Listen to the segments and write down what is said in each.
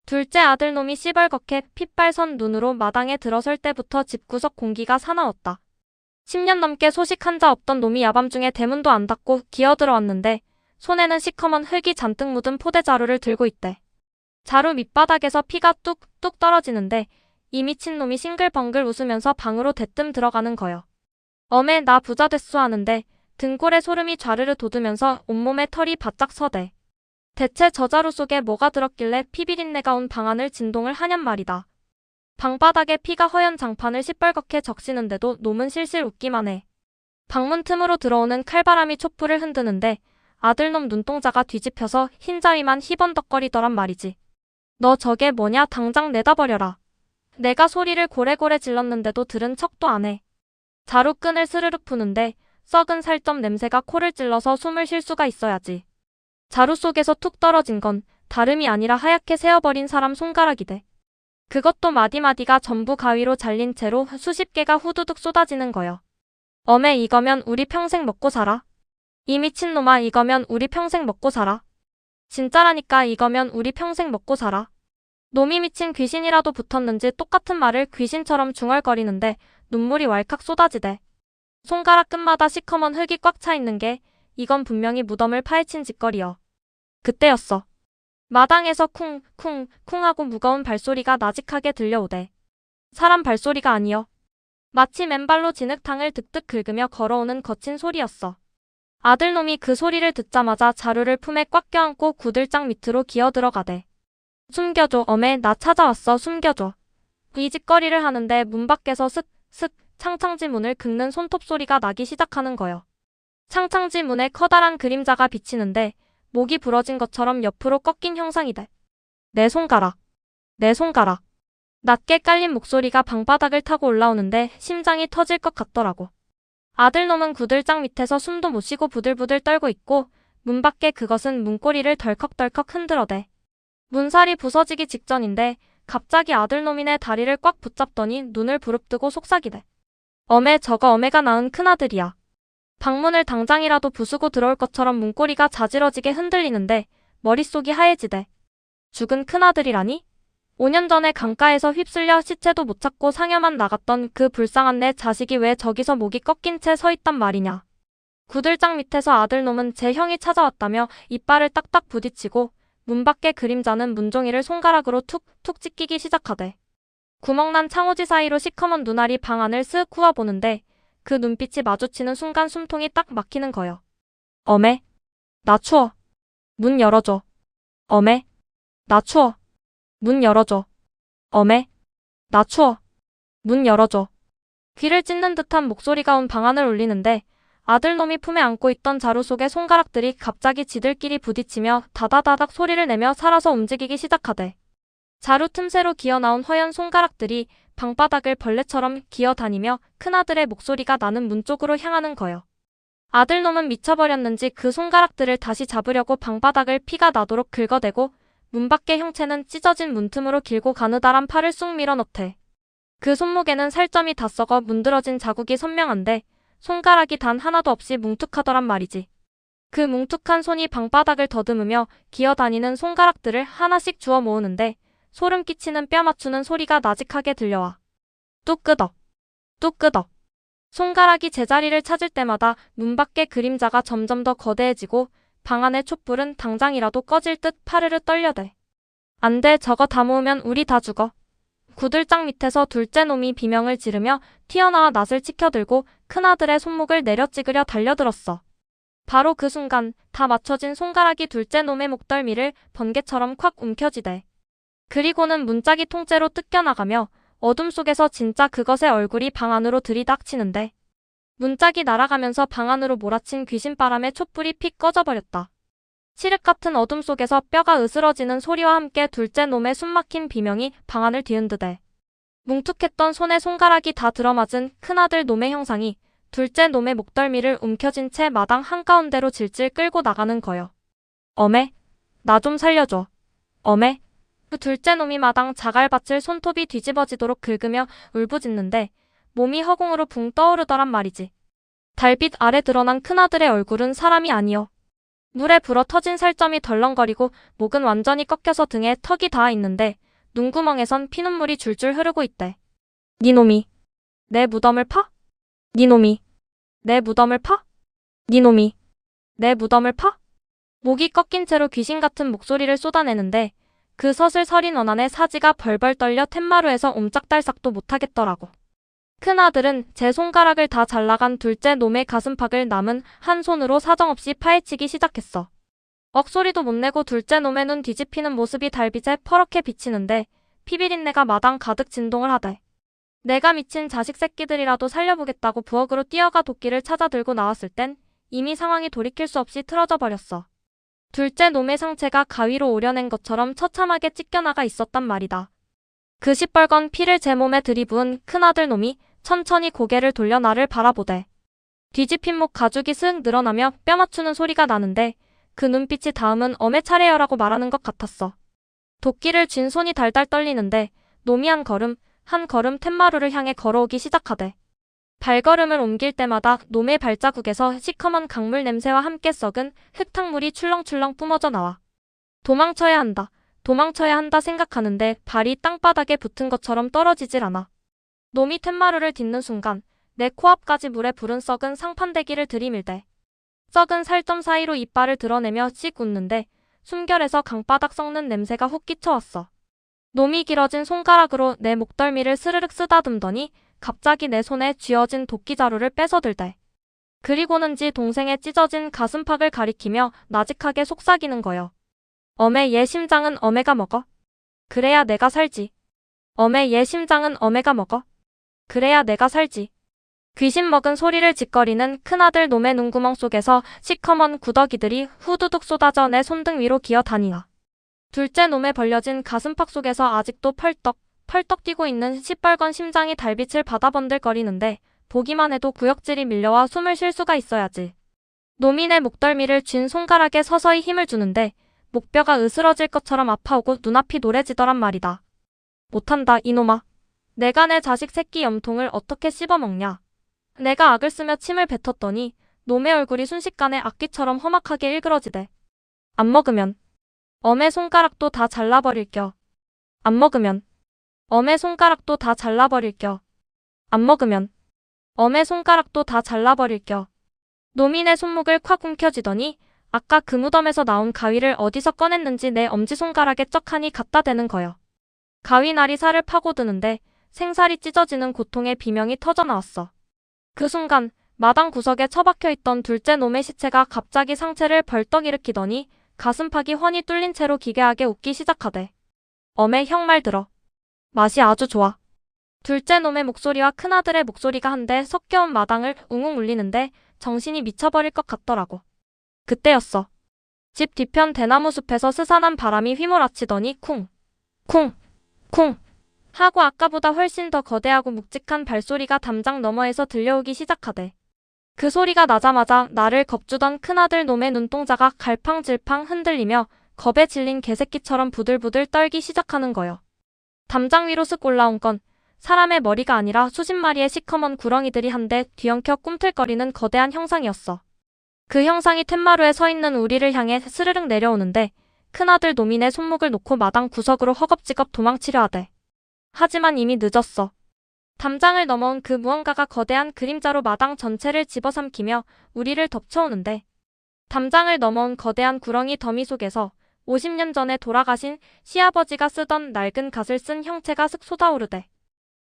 둘째 아들놈이 시벌겋게 핏발선 눈으로 마당에 들어설 때부터 집구석 공기가 사나웠다. 10년 넘게 소식 한 자 없던 놈이 야밤중에 대문도 안 닫고 기어들어왔는데 손에는 시커먼 흙이 잔뜩 묻은 포대자루를 들고 있대. 자루 밑바닥에서 피가 뚝뚝 떨어지는데 이 미친놈이 싱글벙글 웃으면서 방으로 대뜸 들어가는 거요. 어메 나 부자 됐소 하는데 등골에 소름이 좌르르 돋으면서 온몸에 털이 바짝 서대. 대체 저 자루 속에 뭐가 들었길래 피비린내가 온 방안을 진동을 하냔 말이다. 방바닥에 피가 허연 장판을 시뻘겋게 적시는데도 놈은 실실 웃기만 해. 방문 틈으로 들어오는 칼바람이 촛불을 흔드는데 아들놈 눈동자가 뒤집혀서 흰자위만 희번덕거리더란 말이지. 너 저게 뭐냐 당장 내다버려라. 내가 소리를 고래고래 질렀는데도 들은 척도 안 해. 자루끈을 스르륵 푸는데 썩은 살점 냄새가 코를 찔러서 숨을 쉴 수가 있어야지. 자루 속에서 툭 떨어진 건 다름이 아니라 하얗게 새어버린 사람 손가락이대. 그것도 마디마디가 전부 가위로 잘린 채로 수십 개가 후두둑 쏟아지는 거요. 어메 이거면 우리 평생 먹고 살아. 이 미친놈아 이거면 우리 평생 먹고 살아. 진짜라니까 이거면 우리 평생 먹고 살아. 놈이 미친 귀신이라도 붙었는지 똑같은 말을 귀신처럼 중얼거리는데 눈물이 왈칵 쏟아지대. 손가락 끝마다 시커먼 흙이 꽉 차 있는 게 이건 분명히 무덤을 파헤친 짓거리여. 그때였어. 마당에서 쿵쿵쿵 하고 무거운 발소리가 나직하게 들려오대. 사람 발소리가 아니여. 마치 맨발로 진흙탕을 득득 긁으며 걸어오는 거친 소리였어. 아들놈이 그 소리를 듣자마자 자루를 품에 꽉 껴안고 구들장 밑으로 기어들어가대. 숨겨줘 어메 나 찾아왔어 숨겨줘. 이 짓거리를 하는데 문 밖에서 슥슥 창창지 문을 긁는 손톱 소리가 나기 시작하는 거요. 창창지 문에 커다란 그림자가 비치는데 목이 부러진 것처럼 옆으로 꺾인 형상이대. 내 손가락. 내 손가락. 낮게 깔린 목소리가 방바닥을 타고 올라오는데 심장이 터질 것 같더라고. 아들놈은 구들장 밑에서 숨도 못 쉬고 부들부들 떨고 있고 문 밖에 그것은 문고리를 덜컥덜컥 흔들어대. 문살이 부서지기 직전인데 갑자기 아들놈이네 다리를 꽉 붙잡더니 눈을 부릅뜨고 속삭이대. 어메 저거 어메가 낳은 큰아들이야. 방문을 당장이라도 부수고 들어올 것처럼 문고리가 자지러지게 흔들리는데 머릿속이 하얘지대. 죽은 큰아들이라니? 5년 전에 강가에서 휩쓸려 시체도 못 찾고 상여만 나갔던 그 불쌍한 내 자식이 왜 저기서 목이 꺾인 채 서 있단 말이냐. 구들장 밑에서 아들놈은 제 형이 찾아왔다며 이빨을 딱딱 부딪히고 문 밖의 그림자는 문종이를 손가락으로 툭툭 찢기기 시작하대. 구멍난 창호지 사이로 시커먼 눈알이 방 안을 쓱 후아보는데 그 눈빛이 마주치는 순간 숨통이 딱 막히는 거요. 어메, 나 추워. 문 열어줘. 어메, 나 추워. 문 열어줘. 어메, 나 추워. 문 열어줘. 귀를 찢는 듯한 목소리가 온 방안을 울리는데 아들놈이 품에 안고 있던 자루 속의 손가락들이 갑자기 지들끼리 부딪히며 다다다닥 소리를 내며 살아서 움직이기 시작하대. 자루 틈새로 기어나온 허연 손가락들이 방바닥을 벌레처럼 기어다니며 큰아들의 목소리가 나는 문 쪽으로 향하는 거요. 아들놈은 미쳐버렸는지 그 손가락들을 다시 잡으려고 방바닥을 피가 나도록 긁어대고 문 밖의 형체는 찢어진 문틈으로 길고 가느다란 팔을 쑥 밀어넣대. 그 손목에는 살점이 다 썩어 문드러진 자국이 선명한데 손가락이 단 하나도 없이 뭉툭하더란 말이지. 그 뭉툭한 손이 방바닥을 더듬으며 기어다니는 손가락들을 하나씩 주워 모으는데 소름 끼치는 뼈 맞추는 소리가 나직하게 들려와. 뚝끄덕, 뚝끄덕. 손가락이 제자리를 찾을 때마다 문 밖의 그림자가 점점 더 거대해지고 방 안의 촛불은 당장이라도 꺼질 듯 파르르 떨려대. 안 돼, 저거 다 모으면 우리 다 죽어. 구들장 밑에서 둘째 놈이 비명을 지르며 튀어나와 낫을 치켜들고 큰아들의 손목을 내려찍으려 달려들었어. 바로 그 순간 다 맞춰진 손가락이 둘째 놈의 목덜미를 번개처럼 콱 움켜쥐대. 그리고는 문짝이 통째로 뜯겨나가며 어둠 속에서 진짜 그것의 얼굴이 방 안으로 들이닥치는데 문짝이 날아가면서 방 안으로 몰아친 귀신바람에 촛불이 픽 꺼져버렸다. 칠흑 같은 어둠 속에서 뼈가 으스러지는 소리와 함께 둘째 놈의 숨막힌 비명이 방 안을 뒤흔드대. 뭉툭했던 손에 손가락이 다 들어맞은 큰아들 놈의 형상이 둘째 놈의 목덜미를 움켜쥔 채 마당 한가운데로 질질 끌고 나가는 거요. 어메, 나 좀 살려줘. 어메. 그 둘째 놈이 마당 자갈밭을 손톱이 뒤집어지도록 긁으며 울부짖는데 몸이 허공으로 붕 떠오르더란 말이지. 달빛 아래 드러난 큰아들의 얼굴은 사람이 아니여. 물에 불어 터진 살점이 덜렁거리고 목은 완전히 꺾여서 등에 턱이 닿아 있는데 눈구멍에선 피눈물이 줄줄 흐르고 있대. 니놈이 내 무덤을 파? 니놈이 내 무덤을 파? 니놈이 내 무덤을 파? 목이 꺾인 채로 귀신 같은 목소리를 쏟아내는데 그 서슬서린 원한에 사지가 벌벌 떨려 텐마루에서 옴짝달싹도 못하겠더라고. 큰아들은 제 손가락을 다 잘라간 둘째 놈의 가슴팍을 남은 한 손으로 사정없이 파헤치기 시작했어. 억소리도 못 내고 둘째 놈의 눈 뒤집히는 모습이 달빛에 퍼렇게 비치는데 피비린내가 마당 가득 진동을 하대. 내가 미친 자식 새끼들이라도 살려보겠다고 부엌으로 뛰어가 도끼를 찾아 들고 나왔을 땐 이미 상황이 돌이킬 수 없이 틀어져 버렸어. 둘째 놈의 상체가 가위로 오려낸 것처럼 처참하게 찢겨나가 있었단 말이다. 그 시뻘건 피를 제 몸에 들이부은 큰아들 놈이 천천히 고개를 돌려 나를 바라보대. 뒤집힌 목 가죽이 슥 늘어나며 뼈 맞추는 소리가 나는데 그 눈빛이 다음은 엄의 차례여라고 말하는 것 같았어. 도끼를 쥔 손이 달달 떨리는데 놈이 한 걸음 텐마루를 향해 걸어오기 시작하대. 발걸음을 옮길 때마다 놈의 발자국에서 시커먼 강물 냄새와 함께 썩은 흙탕물이 출렁출렁 뿜어져 나와. 도망쳐야 한다 생각하는데 발이 땅바닥에 붙은 것처럼 떨어지질 않아. 놈이 텐마루를 딛는 순간 내 코앞까지 물에 부른 썩은 상판대기를 들이밀대. 썩은 살점 사이로 이빨을 드러내며 씩 웃는데 숨결에서 강바닥 썩는 냄새가 훅 끼쳐왔어. 놈이 길어진 손가락으로 내 목덜미를 스르륵 쓰다듬더니 갑자기 내 손에 쥐어진 도끼자루를 뺏어들대. 그리고는지 동생의 찢어진 가슴팍을 가리키며 나직하게 속삭이는 거여. 어메 얘 심장은 어메가 먹어. 그래야 내가 살지. 어메 얘 심장은 어메가 먹어. 그래야 내가 살지. 귀신 먹은 소리를 짓거리는 큰아들 놈의 눈구멍 속에서 시커먼 구더기들이 후두둑 쏟아져 내 손등 위로 기어다니나. 둘째 놈의 벌려진 가슴팍 속에서 아직도 펄떡 뛰고 있는 시뻘건 심장이 달빛을 바다번들거리는데 보기만 해도 구역질이 밀려와 숨을 쉴 수가 있어야지. 놈이 내 목덜미를 쥔 손가락에 서서히 힘을 주는데 목뼈가 으스러질 것처럼 아파오고 눈앞이 노래지더란 말이다. 못한다 이놈아. 내가 내 자식 새끼 염통을 어떻게 씹어먹냐. 내가 악을 쓰며 침을 뱉었더니 놈의 얼굴이 순식간에 악귀처럼 험악하게 일그러지대. 안 먹으면 엄의 손가락도 다 잘라버릴겨. 안 먹으면 엄의 손가락도 다 잘라버릴겨. 안 먹으면 엄의 손가락도 다 잘라버릴겨. 놈이 내 손목을 콱 움켜쥐더니 아까 그 무덤에서 나온 가위를 어디서 꺼냈는지 내 엄지손가락에 쩍하니 갖다 대는 거여. 가위날이 살을 파고드는데 생살이 찢어지는 고통의 비명이 터져나왔어. 그 순간 마당 구석에 처박혀있던 둘째 놈의 시체가 갑자기 상체를 벌떡 일으키더니 가슴팍이 훤히 뚫린 채로 기괴하게 웃기 시작하대. 엄의 형 말 들어. 맛이 아주 좋아. 둘째 놈의 목소리와 큰아들의 목소리가 한데 섞여온 마당을 웅웅 울리는데 정신이 미쳐버릴 것 같더라고. 그때였어. 집 뒤편 대나무 숲에서 스산한 바람이 휘몰아치더니 쿵, 쿵, 쿵 하고 아까보다 훨씬 더 거대하고 묵직한 발소리가 담장 너머에서 들려오기 시작하대. 그 소리가 나자마자 나를 겁주던 큰아들 놈의 눈동자가 갈팡질팡 흔들리며 겁에 질린 개새끼처럼 부들부들 떨기 시작하는 거여. 담장 위로 쓱 올라온 건 사람의 머리가 아니라 수십 마리의 시커먼 구렁이들이 한데 뒤엉켜 꿈틀거리는 거대한 형상이었어. 그 형상이 텐마루에 서 있는 우리를 향해 스르륵 내려오는데 큰아들 놈이 내 손목을 놓고 마당 구석으로 허겁지겁 도망치려 하대. 하지만 이미 늦었어. 담장을 넘어온 그 무언가가 거대한 그림자로 마당 전체를 집어삼키며 우리를 덮쳐오는데 담장을 넘어온 거대한 구렁이 더미 속에서 50년 전에 돌아가신 시아버지가 쓰던 낡은 갓을 쓴 형체가 슥 솟아오르대.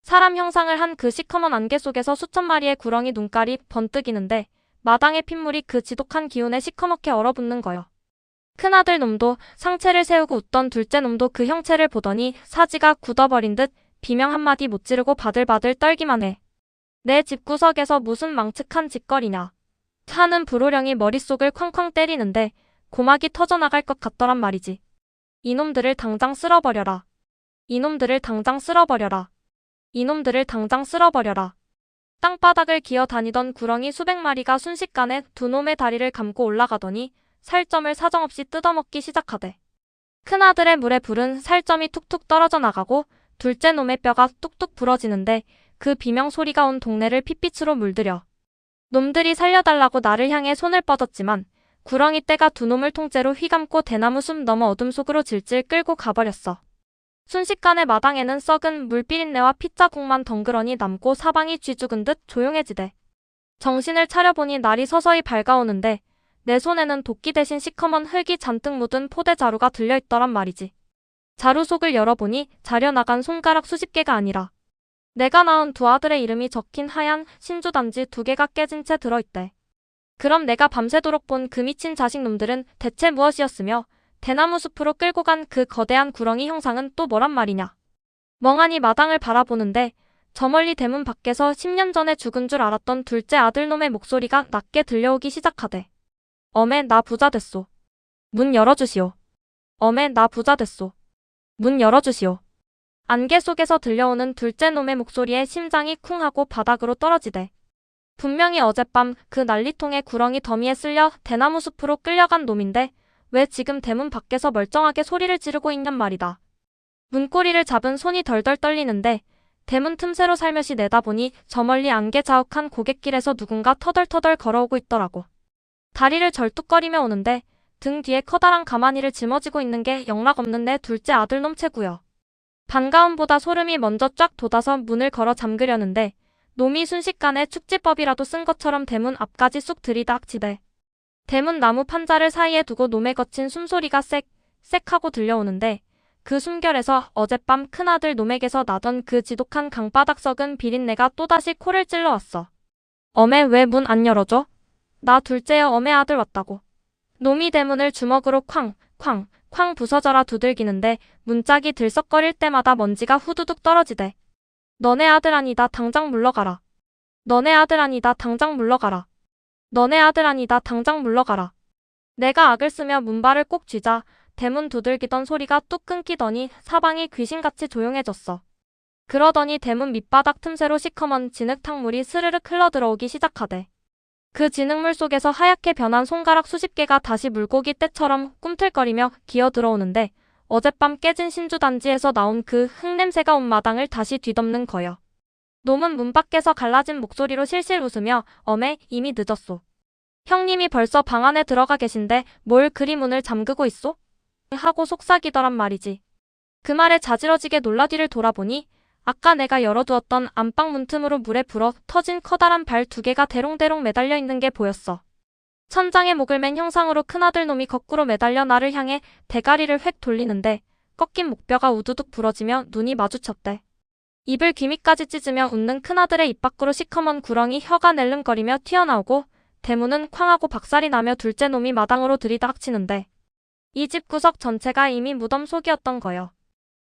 사람 형상을 한 그 시커먼 안개 속에서 수천 마리의 구렁이 눈깔이 번뜩이는데 마당의 핏물이 그 지독한 기운에 시커멓게 얼어붙는 거여. 큰아들 놈도 상체를 세우고 웃던 둘째 놈도 그 형체를 보더니 사지가 굳어버린 듯 비명 한마디 못 지르고 바들바들 떨기만 해. 내 집구석에서 무슨 망측한 짓거리냐 하는 불호령이 머릿속을 쾅쾅 때리는데 고막이 터져나갈 것 같더란 말이지. 이놈들을 당장 쓸어버려라. 이놈들을 당장 쓸어버려라. 이놈들을 당장 쓸어버려라. 땅바닥을 기어다니던 구렁이 수백 마리가 순식간에 두 놈의 다리를 감고 올라가더니 살점을 사정없이 뜯어먹기 시작하대. 큰아들의 물에 불은 살점이 툭툭 떨어져 나가고 둘째 놈의 뼈가 뚝뚝 부러지는데 그 비명 소리가 온 동네를 핏빛으로 물들여. 놈들이 살려달라고 나를 향해 손을 뻗었지만 구렁이 떼가 두 놈을 통째로 휘감고 대나무 숲 너머 어둠 속으로 질질 끌고 가버렸어. 순식간에 마당에는 썩은 물비린내와 핏자국만 덩그러니 남고 사방이 쥐죽은 듯 조용해지대. 정신을 차려보니 날이 서서히 밝아오는데 내 손에는 도끼 대신 시커먼 흙이 잔뜩 묻은 포대자루가 들려있더란 말이지. 자루 속을 열어보니 자려나간 손가락 수십 개가 아니라 내가 낳은 두 아들의 이름이 적힌 하얀 신주단지 2개가 깨진 채 들어있대. 그럼 내가 밤새도록 본 그 미친 자식놈들은 대체 무엇이었으며 대나무 숲으로 끌고 간 그 거대한 구렁이 형상은 또 뭐란 말이냐. 멍하니 마당을 바라보는데 저 멀리 대문 밖에서 10년 전에 죽은 줄 알았던 둘째 아들놈의 목소리가 낮게 들려오기 시작하대. 어메 나 부자 됐소. 문 열어주시오. 어메 나 부자 됐소. 문 열어주시오. 안개 속에서 들려오는 둘째 놈의 목소리에 심장이 쿵 하고 바닥으로 떨어지대. 분명히 어젯밤 그 난리통의 구렁이 더미에 쓸려 대나무 숲으로 끌려간 놈인데 왜 지금 대문 밖에서 멀쩡하게 소리를 지르고 있냔 말이다. 문고리를 잡은 손이 덜덜 떨리는데 대문 틈새로 살며시 내다보니 저 멀리 안개 자욱한 고갯길에서 누군가 터덜터덜 걸어오고 있더라고. 다리를 절뚝거리며 오는데 등 뒤에 커다란 가마니를 짊어지고 있는 게 영락없는 내 둘째 아들놈 채구여. 반가움보다 소름이 먼저 쫙 돋아서 문을 걸어 잠그려는데 놈이 순식간에 축지법이라도 쓴 것처럼 대문 앞까지 쑥 들이닥치대. 대문 나무 판자를 사이에 두고 놈의 거친 숨소리가 쌕쌕 하고 들려오는데 그 숨결에서 어젯밤 큰아들 놈에게서 나던 그 지독한 강바닥 썩은 비린내가 또다시 코를 찔러왔어. 어메 왜 문 안 열어줘? 나 둘째여 어메 아들 왔다고. 놈이 대문을 주먹으로 쾅 부서져라 두들기는데 문짝이 들썩거릴 때마다 먼지가 후두둑 떨어지대. 너네 아들 아니다 당장 물러가라. 너네 아들 아니다 당장 물러가라. 너네 아들 아니다 당장 물러가라. 내가 악을 쓰며 문발을 꼭 쥐자 대문 두들기던 소리가 뚝 끊기더니 사방이 귀신같이 조용해졌어. 그러더니 대문 밑바닥 틈새로 시커먼 진흙탕물이 스르륵 흘러들어오기 시작하대. 그 진흙물 속에서 하얗게 변한 손가락 수십 개가 다시 물고기 떼처럼 꿈틀거리며 기어 들어오는데 어젯밤 깨진 신주단지에서 나온 그 흙냄새가 온 마당을 다시 뒤덮는 거여. 놈은 문 밖에서 갈라진 목소리로 실실 웃으며 어메 이미 늦었소. 형님이 벌써 방 안에 들어가 계신데 뭘 그리 문을 잠그고 있소? 하고 속삭이더란 말이지. 그 말에 자지러지게 놀라 뒤를 돌아보니 아까 내가 열어두었던 안방 문틈으로 물에 불어 터진 커다란 발 2개가 대롱대롱 매달려 있는 게 보였어. 천장에 목을 맨 형상으로 큰아들 놈이 거꾸로 매달려 나를 향해 대가리를 획 돌리는데 꺾인 목뼈가 우두둑 부러지며 눈이 마주쳤대. 입을 귀밑까지 찢으며 웃는 큰아들의 입 밖으로 시커먼 구렁이 혀가 낼름거리며 튀어나오고 대문은 쾅하고 박살이 나며 둘째 놈이 마당으로 들이닥치는데 이 집 구석 전체가 이미 무덤 속이었던 거여.